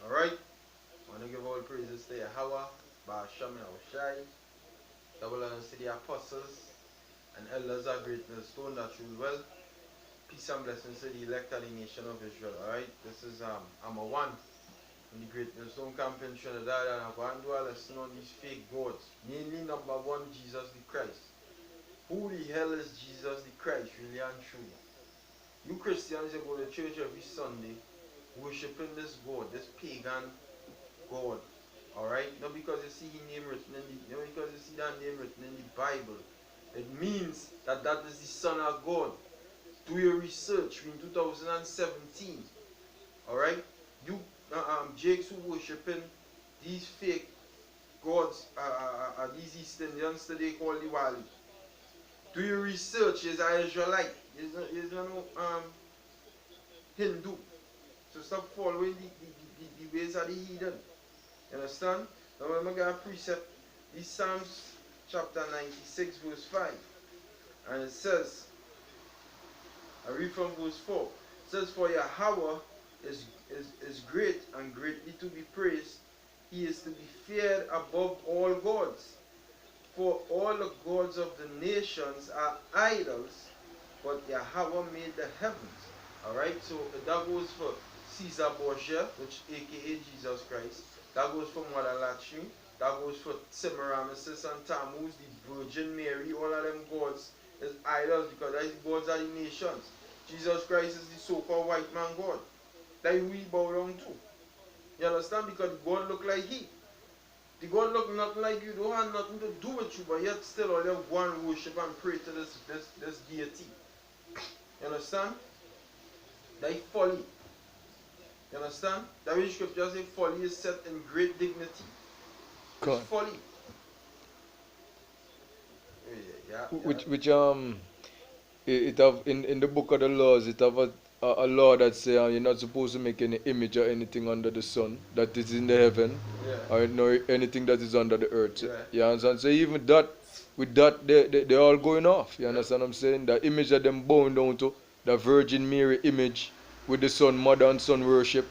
Alright? I want to give all praises to Yahweh, Ba'asham Yahushai, double honors to the apostles and elders of Great Millstone that rule well. Peace and blessings to the elect of the nation of Israel. Alright? This is I'm a one in the Great Millstone camp in Trinidad, and I'm going to do a lesson on these fake gods. Mainly number one, Jesus the Christ. Who the hell is Jesus the Christ, really and truly? You Christians, you go to church every Sunday worshiping this God, this pagan God. Alright? Not because you see his name written in the not because you see that name written in the Bible. It means that that is the Son of God. Do your research in 2017. Alright? You Jakes who worshiping these fake gods, these East Indians today called Diwali. Do your research, is an Israelite. Is no Hindu. So stop following the ways of the heathen. You understand? Now I'm going to precept this Psalms chapter 96 verse 5. And it says, I read from verse 4. It says, for Yahweh is great and greatly to be praised. He is to be feared above all gods. For all the gods of the nations are idols, but Yahweh made the heavens. Alright, so that goes for Caesar Borgia, which aka Jesus Christ. That goes for Idolatry. That goes for Semiramis and Tammuz, the Virgin Mary. All of them gods is idols because that is gods of the nations. Jesus Christ is the so-called white man God that we bow down to. You understand? Because the God look like he. The God look nothing like you. Don't have nothing to do with you, but yet still all them go and worship and pray to this deity. You understand? That is folly. You understand? That way scripture says folly is set in great dignity. It's folly. Yeah. Which it have in the book of the laws, it have a law that say you're not supposed to make any image or anything under the sun that is in the heaven, or anything that is under the earth. You understand? So even that, with that, they're all going off. You understand what I'm saying? The image that them bound down to, the Virgin Mary image with the sun, mother and son worship.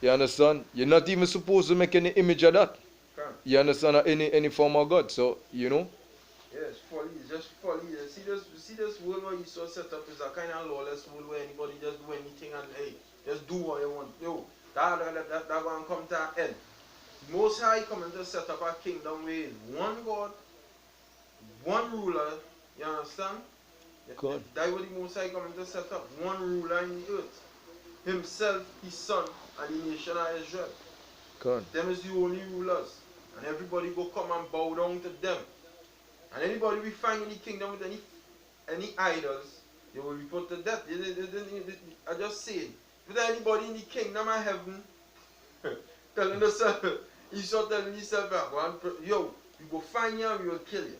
You understand? You're not even supposed to make any image of that. You understand? Any form of God. So, you know. Yeah, it's folly. It's just folly. You see this world where you saw set up is a kind of lawless world where anybody just do anything and hey, just do what you want. Yo, that one come to an end. Most High coming to set up a kingdom where one God, one ruler. You understand? God. That what the Most High coming to set up. One ruler in the earth. Himself, his son, and the nation of Israel. God. Them is the only rulers. And everybody go come and bow down to them. And anybody we find in the kingdom with any idols, they will be put to death. I just say it. If there's anybody in the kingdom of heaven telling yourself, he's not telling himself, yo, you go find you and we will kill you.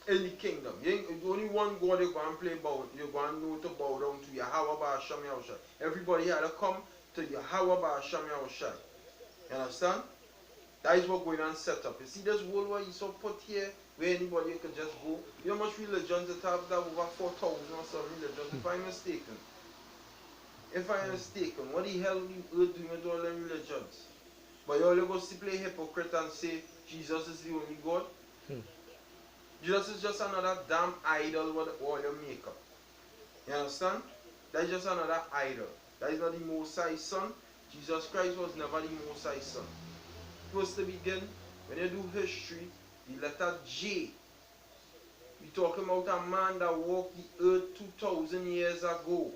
In the kingdom. You only one God you go and play about. You're going to know to bow down to Yahweh Ba'asham Yahushai. Everybody had to come to Yahweh Ba'asham Yahushai. You understand? That is what going on set up. You see this world where you so put here, where anybody could just go. You know how much religions that have that over 4,000 or some religions, if I'm mistaken. If I'm mistaken, what the hell you doing with all them religions? But you all go to play hypocrite and say Jesus is the only God. Jesus is just another damn idol with all your makeup. You understand? That is just another idol. That is not the Most High Son. Jesus Christ was never the Most High Son. First to begin, when you do history, the letter J. We're talking about a man that walked the earth 2,000 years ago.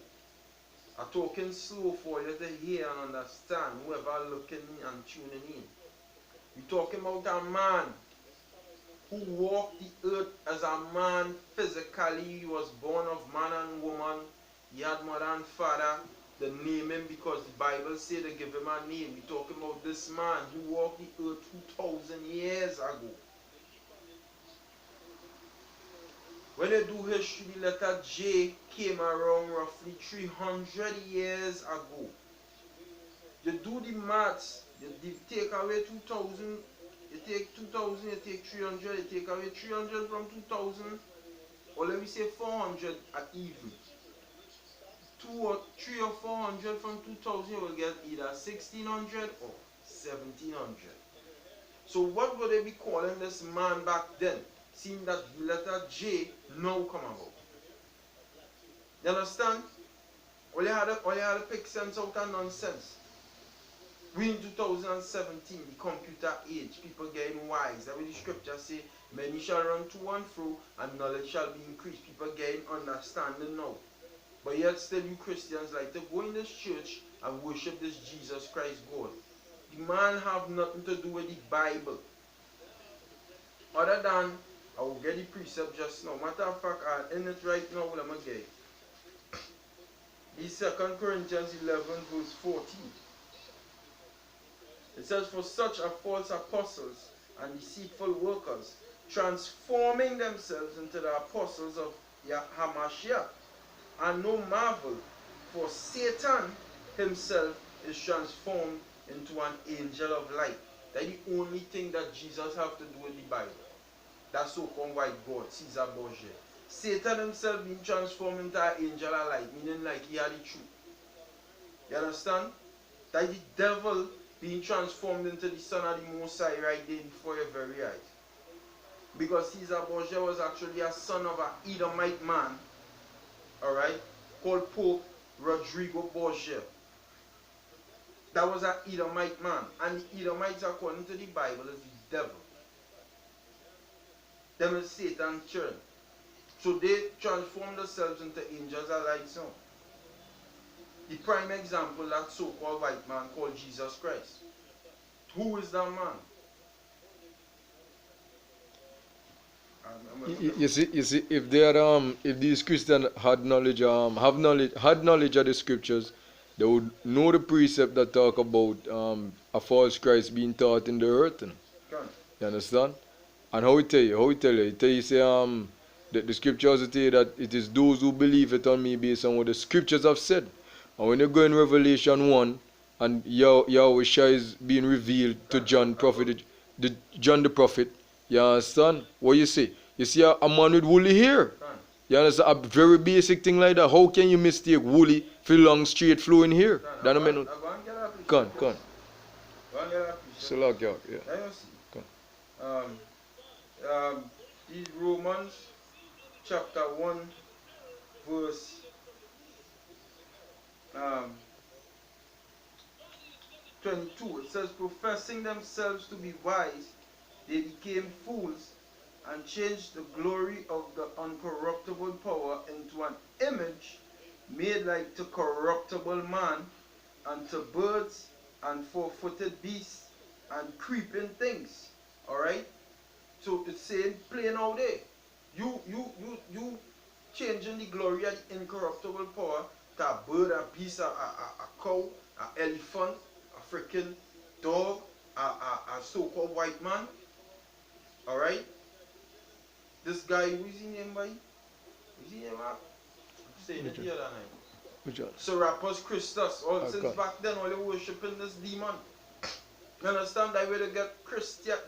I'm talking slow for you to hear and understand, whoever looking and tuning in. We're talking about a man who walked the earth as a man physically. He was born of man and woman. He had mother and father. They name him because the Bible said they give him a name. We're talking about this man who walked the earth 2,000 years ago. When they do history, the letter J came around roughly 300 years ago. You do the maths, you take away 2,000, you take 2,000, you take 300, you take away 300 from 2,000, or let me say 400 at even. 2 or 3 or 400 from 2,000, you will get either 1,600 or 1700. So what would they be calling this man back then, seeing that letter J now come about? You understand? All you had to pick sense out of nonsense. We in 2017, the computer age, people getting wise. That's what the scripture say, many shall run to and fro, and knowledge shall be increased. People getting understanding now. But yet still you Christians like to go in this church and worship this Jesus Christ God. The man have nothing to do with the Bible. Other than, I will get the precept just now. Matter of fact, I'm in it right now, I'm going to get it. It's 2 Corinthians 11 verse 14. It says, for such are false apostles and deceitful workers, transforming themselves into the apostles of Hamashiach. And no marvel, for Satan himself is transformed into an angel of light. That's the only thing that Jesus have to do with the Bible. That so-called white God, Caesar Borgia. Satan himself being transformed into an angel of light, meaning like he had the truth. You understand? That the devil being transformed into the son of the Most High right there before your very eyes. Because Caesar Borgia was actually a son of an Edomite man, alright, called Pope Rodrigo Borgia. That was an Edomite man. And the Edomites, according to the Bible, is the devil. Them is Satan's children. So they transform themselves into angels of light. So the prime example, that so-called white man called Jesus Christ. Who is that man? You see, if they are, if these Christians had knowledge, had knowledge of the scriptures, they would know the precept that talk about a false Christ being taught in the earth. You understand? And how it tell you? It tell you say the scriptures tell you that it is those who believe it on me based on what the scriptures have said. And when you go in Revelation 1 and Yahweh is being revealed to John John the prophet, you understand? What you say? You see a man with woolly hair. You understand? A very basic thing like that. How can you mistake woolly for long straight flowing hair? That don't mean Come. So like yeah. These Romans chapter 1 verse 22, it says, professing themselves to be wise, they became fools and changed the glory of the uncorruptible power into an image made like to corruptible man, and to birds and four-footed beasts and creeping things. Alright? So it's saying plain out there. You changing the glory of the incorruptible power to a bird, a beast, a cow, an elephant, a freaking dog, a so-called white man. Alright? This guy, who is his name, boy? Who's his name, man? I'm saying it the other night. Which one? Serapis Christus. Since back then, all they worshiping this demon. You understand? They will get Christians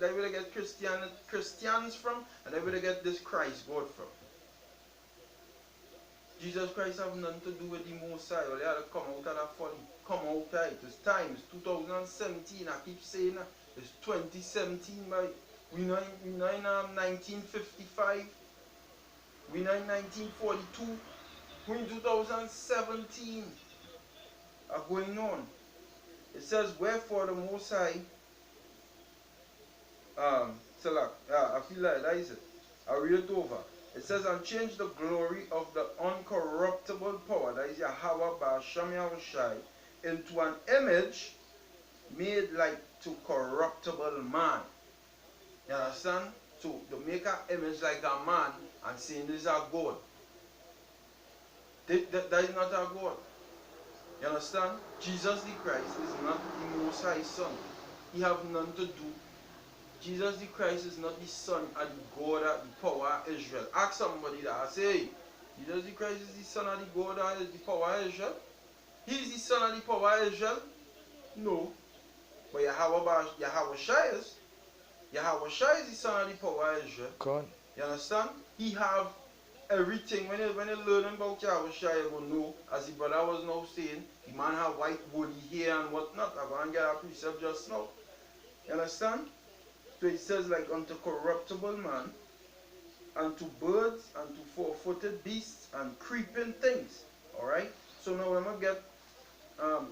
from, and they will get this Christ God from. Jesus Christ have nothing to do with the Most High. They had to come out of that folly. Come out of it. It's time. It's 2017. I keep saying that. It's 2017, boy. We know in 1955. We know in 1942. We in 2017 are going on. It says, wherefore the Most High, I feel like that is it. I read it over. It says, and change the glory of the uncorruptible power, that is Yahweh Ba'Shem Yahushai, into an image made like to corruptible man. You understand? So, to make an image like a man and saying this is a God. That is not a God. You understand? Jesus the Christ is not the Most High Son. He have none to do. Jesus the Christ is not the Son of the God of the power of Israel. Ask somebody that. I say, hey, Jesus the Christ is the Son of the God of the power of Israel? He is the Son of the power of Israel? No. But Yahweh Shai is the Son of the power of Israel. God. You understand? He have everything, when you learn about Yahweh Shai, you will know, as the brother was now saying, the man have white woolly hair and whatnot. I'm going to get a precept just now. You understand? So it says, like, unto corruptible man, unto birds, unto four-footed beasts, and creeping things. Alright? So now I'm going to get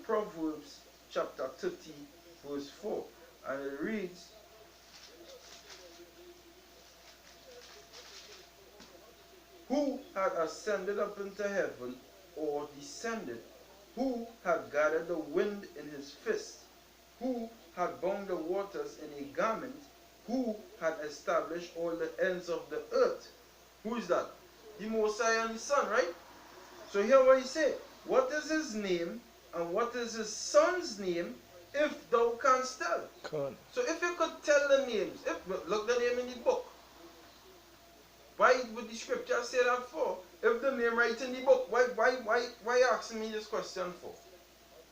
Proverbs chapter 30, verse 4. And it reads, who had ascended up into heaven, or descended? Who had gathered the wind in his fist? Who had bound the waters in a garment? Who had established all the ends of the earth? Who is that? The Mosiah and his son, right? So here what he said. What is his name and what is his son's name, if thou canst tell? So if you could tell the names, look the name in the book. Why would the scripture say that for? If the name right in the book, why asking me this question for?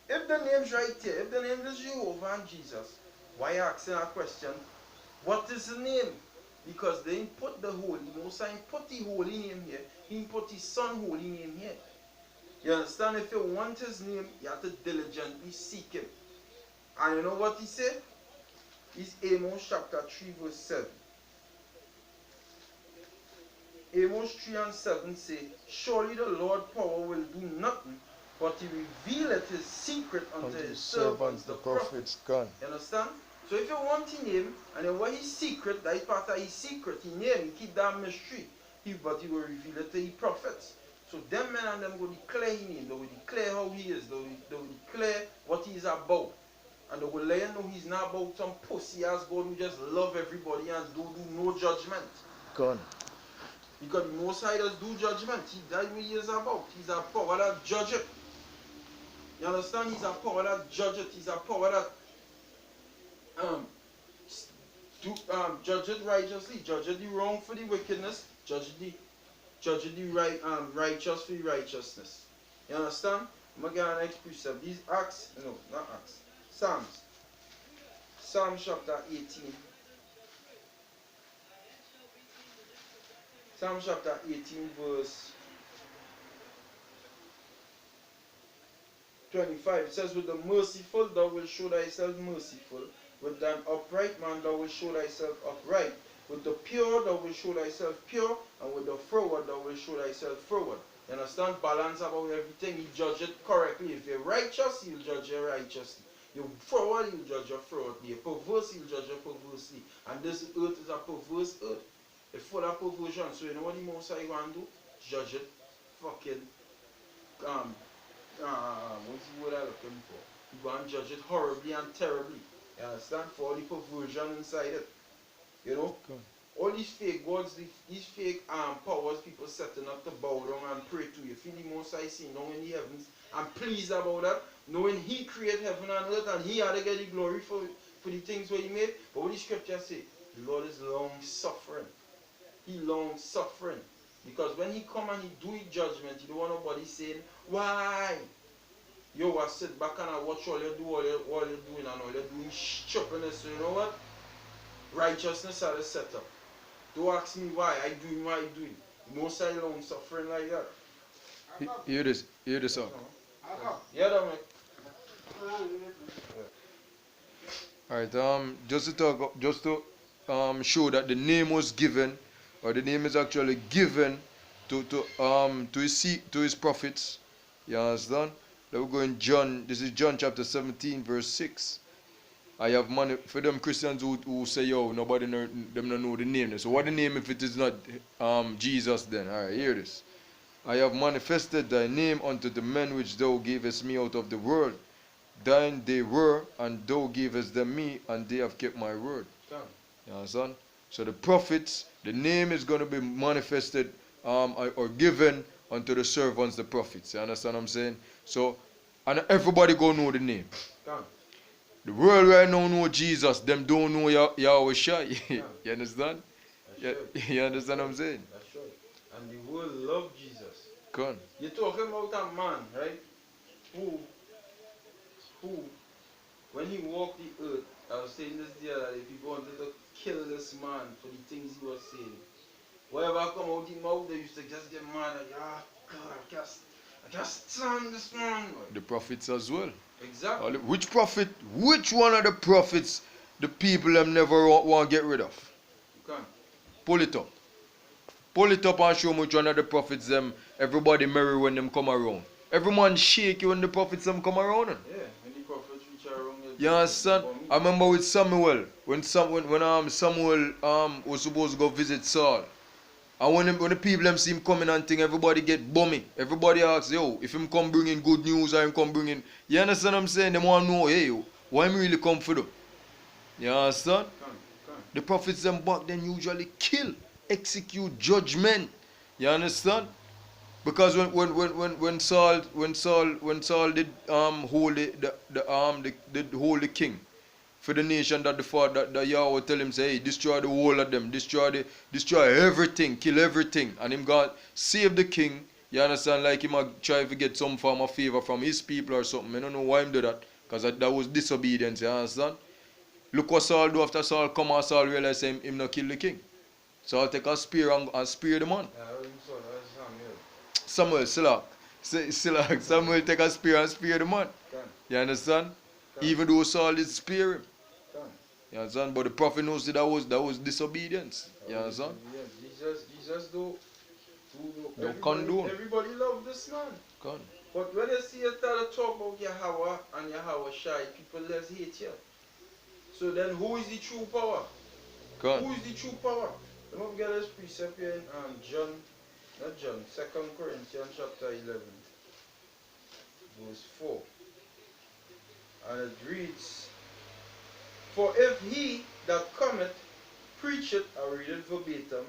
If the name's right here, if the name is Jehovah and Jesus, why asking that question? What is the name? Because they didn't put the holy, Mosiah put the holy name here, he put his son holy name here. You understand? If you want his name, you have to diligently seek him. And you know what he said? It's Amos chapter 3 verse 7. Amos 3 and 7 say, surely the Lord power will do nothing, but he revealeth his secret unto his servants the prophets. You understand? So if you want his name, and then what his secret, that is part of his secret, he name, he keep that mystery, but he will reveal it to his prophets. So them men and them will declare his name, they will declare how he is, they will declare what he is about. And they will let you know he's not about some pussy ass God who just love everybody and do no judgment. Gone. Because the Most High does do judgment. That's what he is about. He's a power that judge it. You understand? He's a power that judge it. He's a power that judge it righteously. Judge it the wrong for the wickedness. Judge it the right righteous for the righteousness. You understand? I'm gonna get an next precept. These Acts, no, not Acts. Psalms. Psalm chapter 18. Psalm chapter 18 verse 25. It says, with the merciful thou wilt show thyself merciful. With thine upright man thou wilt show thyself upright. With the pure thou wilt show thyself pure. And with the froward thou wilt show thyself froward. You understand? Balance about everything. He judge it correctly. If you're righteous, he'll judge you righteously. You're forward, he'll judge you forwardly. You're perverse, he'll judge you perversely. And this earth is a perverse earth. It's full of perversion. So you know what the Most High want to do? Judge it. Fucking what's the word I'm looking for? You go and judge it horribly and terribly. You understand? For all the perversion inside it. You know? Okay. All these fake gods, these fake powers people setting up to bow down and pray to. You feel the Most High seen down in the heavens and pleased about that, knowing he created heaven and earth and he had to get the glory for the things what he made. But what the scripture say? The Lord is long suffering. He long suffering. Because when he come and he do his judgment, you don't want nobody saying, why? You will sit back and I watch all you do, all you're doing, and all you're doing stupidness. So you know what? Righteousness are the setup. Don't ask me why I doing what I doing. Most I long suffering like that. Hear this out. Yeah, that Alright, just to show that the name was given, or the name is actually given to his prophets. You understand? Let we go in John. This is John chapter 17, verse 6. I have money for them Christians who say, yo, nobody them don't know the name. So what the name if it is not Jesus then? Alright, hear this. I have manifested thy name unto the men which thou gavest me out of the world. Thine they were, and thou gavest them me, and they have kept my word. You understand? So the prophets, the name is going to be manifested or given unto the servants, the prophets. You understand what I'm saying? So, and everybody go know the name. The world right now know Jesus, them don't know Yahweh Shai. You understand? You understand what I'm saying? That's right. And the world love Jesus. Come on. You're talking about a man, right? Who, when he walked the earth, I was saying this the other day, people wanted to kill this man for the things he was saying. Whatever come out his mouth, they used to just get mad at, ah, God, I can't stand this man. The prophets as well. Exactly. Which prophet, which one of the prophets the people them never want to get rid of? You can. Pull it up. Pull it up and show me which one of the prophets them everybody merry when them come around. Every man shake you when the prophets them come around. Yeah, when the prophets reach around, You understand? I remember with Samuel, when Samuel was supposed to go visit Saul. And when the people them see him coming and thing, everybody get bummy. Everybody asks, yo, if him come bringing good news or him come bringing, you understand what I'm saying? They want to know, hey, yo, why him really come for them? You understand? The prophets them back then usually kill, execute judgment. You understand? Because when Saul did hold the king for the nation that the father that Yahweh tell him say, hey, destroy the whole of them, destroy everything, kill everything, and him God save the king. You understand? Like him try to get some form of favor from his people or something. I don't know why him do that, because that was disobedience. You understand? Look what Saul do after Saul come and Saul realize him not kill the king. Saul take a spear and spear the man. Samuel, Silak. Samuel take a spear and spear the man. You understand? Even though Saul did spear him. You understand? But the prophet knows that was disobedience. You understand? Jesus do condone. Everybody love this man. Can. But when you see you start to talk about Yahweh and Yahweh Shai, people less hate you. So then who is the true power? Can. Who is the true power? Let me get this precept here in Second Corinthians chapter 11, verse 4. And it reads, for if he that cometh preacheth, I read it verbatim,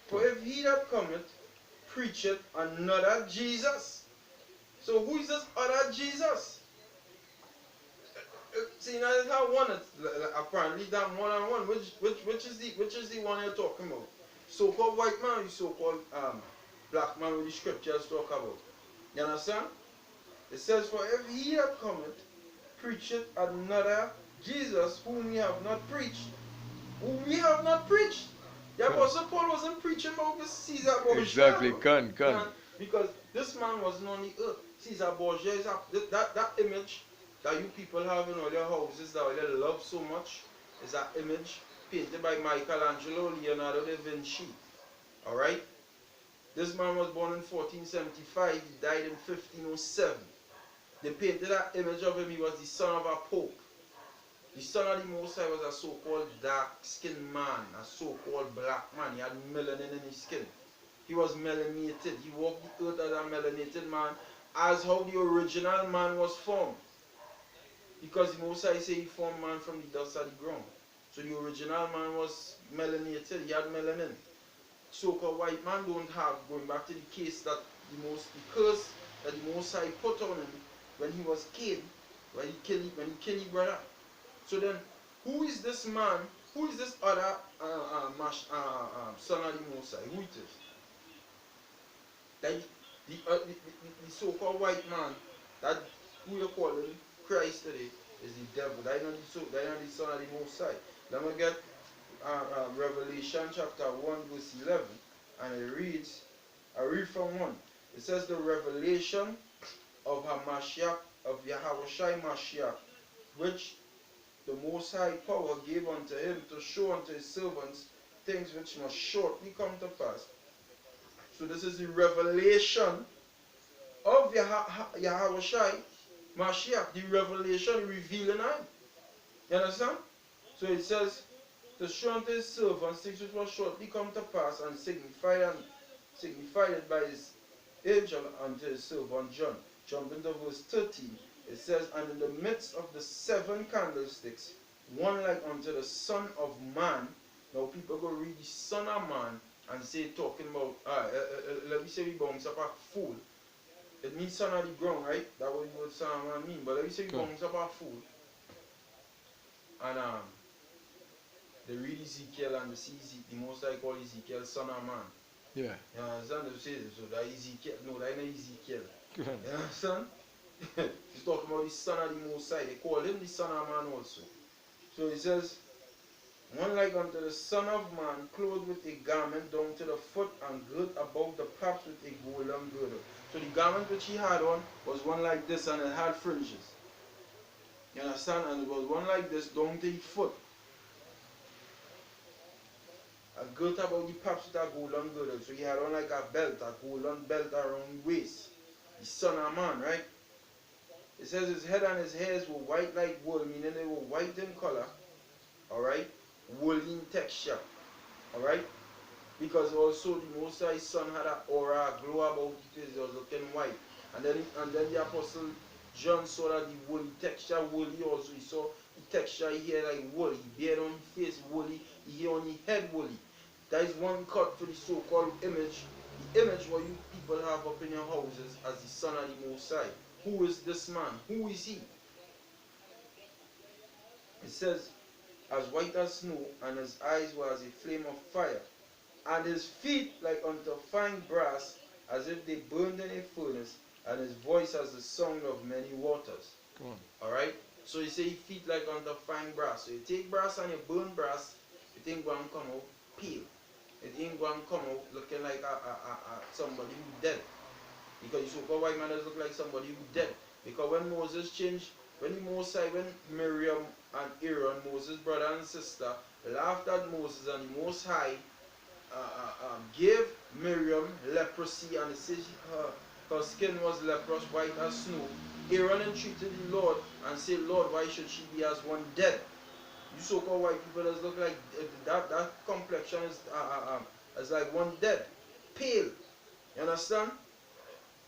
for if he that cometh preacheth another Jesus. So who is this other Jesus? See, now it's not one. Apparently that one-on-one. Which is the one you're talking about? So-called white man, or so-called black man, with the scriptures talk about. You understand? It says, for if he that cometh preacheth another Jesus whom we have not preached. Whom we have not preached. The Apostle Paul wasn't preaching about this Caesar Borgia. Exactly, can. Because this man wasn't on the earth. Caesar Borgia is that image that you people have in all your houses that you love so much is that image painted by Michelangelo, Leonardo da Vinci. Alright? This man was born in 1475, he died in 1507. They painted that image of him, he was the son of a pope. The son of the Most High was a so-called dark-skinned man, a so-called black man. He had melanin in his skin. He was melanated. He walked the earth as a melanated man, as how the original man was formed. Because the Most High say he formed man from the dust of the ground. So the original man was melanated. He had melanin. So-called white man don't have, going back to the case that the curse that the Most High put on him when he was killed, when he killed his brother. So then, who is this man? Who is this other son of the Most High? Who it is? The so-called white man, that who you call him Christ today, is the devil. That is not the son of the Most High. Let me get Revelation chapter 1 verse 11, and it reads, I read from 1. It says the revelation of Hamashiach, of Yahushai Mashiach, which the Most High power gave unto him to show unto his servants things which must shortly come to pass. So this is the revelation of Yahushai Mashiach, the revelation revealing him. You understand? So it says, to show unto his servants things which must shortly come to pass, and signified it by his angel unto his servant John. Jump into verse 13. It says, and in the midst of the 7 candlesticks, one like unto the Son of Man. Now people go read the Son of Man and say, talking about, let me say we bounce up a fool. It means son of the ground, right? That's what the word Son of Man mean. But let me say we bounce up a fool. And they read Ezekiel and they see the Most High call Ezekiel Son of Man. Yeah. You understand? They say, so that Ezekiel, no, that ain't Ezekiel. You understand? He's talking about the Son of the Most High. They call him the Son of Man also. So he says, One like unto the Son of Man, clothed with a garment down to the foot, and girt about the paps with a golden girdle. So the garment which he had on was one like this, and it had fringes. You understand? And it was one like this down to the foot. A girt about the paps with a golden girdle. So he had on like a belt, a golden belt around the waist. The Son of Man, right? It says his head and his hairs were white like wool, meaning they were white in color. Alright? Woolly in texture. Alright? Because also the Most High Son had an aura, a glow about his face, it was looking white. And then the Apostle John saw that the woolly texture, woolly also. He saw the texture here like wool. He beard on his face woolly, he on his head woolly. That is one cut for the so-called image. The image what you people have up in your houses as the Son of the Most High. Who is this man? Who is he? It says, as white as snow, and his eyes were as a flame of fire, and his feet like unto fine brass, as if they burned in a furnace, and his voice as the sound of many waters. Alright? So you say his feet like unto fine brass. So you take brass and you burn brass, it ain't going to come out pale. It ain't going to come out looking like somebody who dead. Because you so-called white man does look like somebody who dead. Because when Moses changed, when Miriam and Aaron, Moses' brother and sister, laughed at Moses, and the Most High gave Miriam leprosy, and it says her skin was leprous, white as snow. Aaron entreated the Lord and said, Lord, why should she be as one dead? You so-called white people does look like that complexion is like one dead, pale. You understand?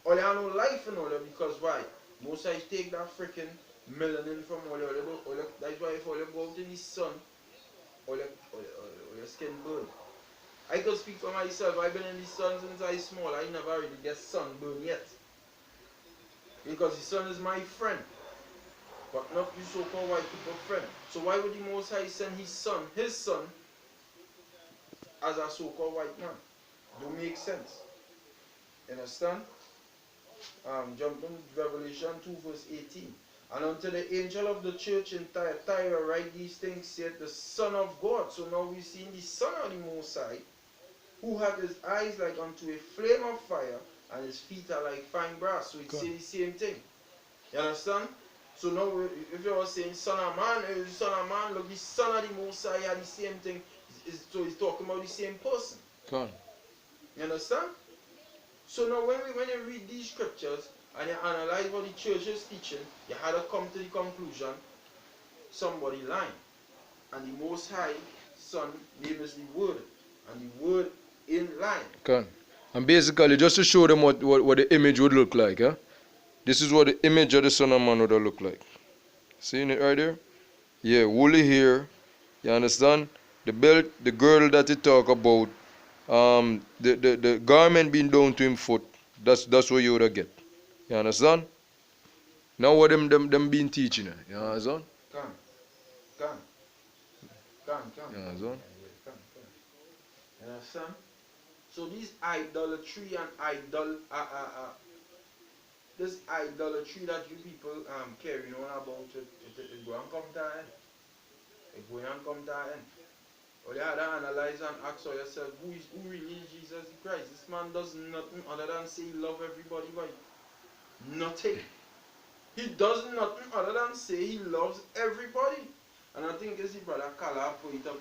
Or they have no life in all that, because why? Most I take that freaking melanin from all your, that's why if all you go out in the sun, all your skin burn. I can speak for myself. I've been in the sun since I was small. I never really get sunburn yet. Because the sun is my friend. But not you so-called white people friend. So why would the Most High send his son, as a so-called white man? Don't make sense. Understand? Jumping Revelation 2 verse 18. And unto the angel of the church in Thyatira write these things, said the Son of God. So now we see the Son of the Most High, who had his eyes like unto a flame of fire, and his feet are like fine brass. So it says the same thing. You understand? So now if you are saying Son of Man, look, the Son of the Most High had the same thing. So he's talking about the same person. You understand? So now when you read these scriptures and you analyze what the church is teaching, you had to come to the conclusion, somebody lying. And the Most High Son name is the Word. And the Word in line. And basically, just to show them what the image would look like, this is what the image of the Son of Man would look like. Seeing it right there? Yeah, woolly hair. You understand? The belt, the girdle that he talk about, the garment being down to him foot. That's what you would get. You understand? Now what them been teaching you. You understand? Can. You understand? You understand? So these idolatry and this idolatry that you people carrying on about it go and come to an end. It go and come to an end. Or you had to analyze and ask yourself, who really is Jesus Christ? This man does nothing other than say he love everybody, right? Nothing. He does nothing other than say he loves everybody. And I think it's the brother Kala put it up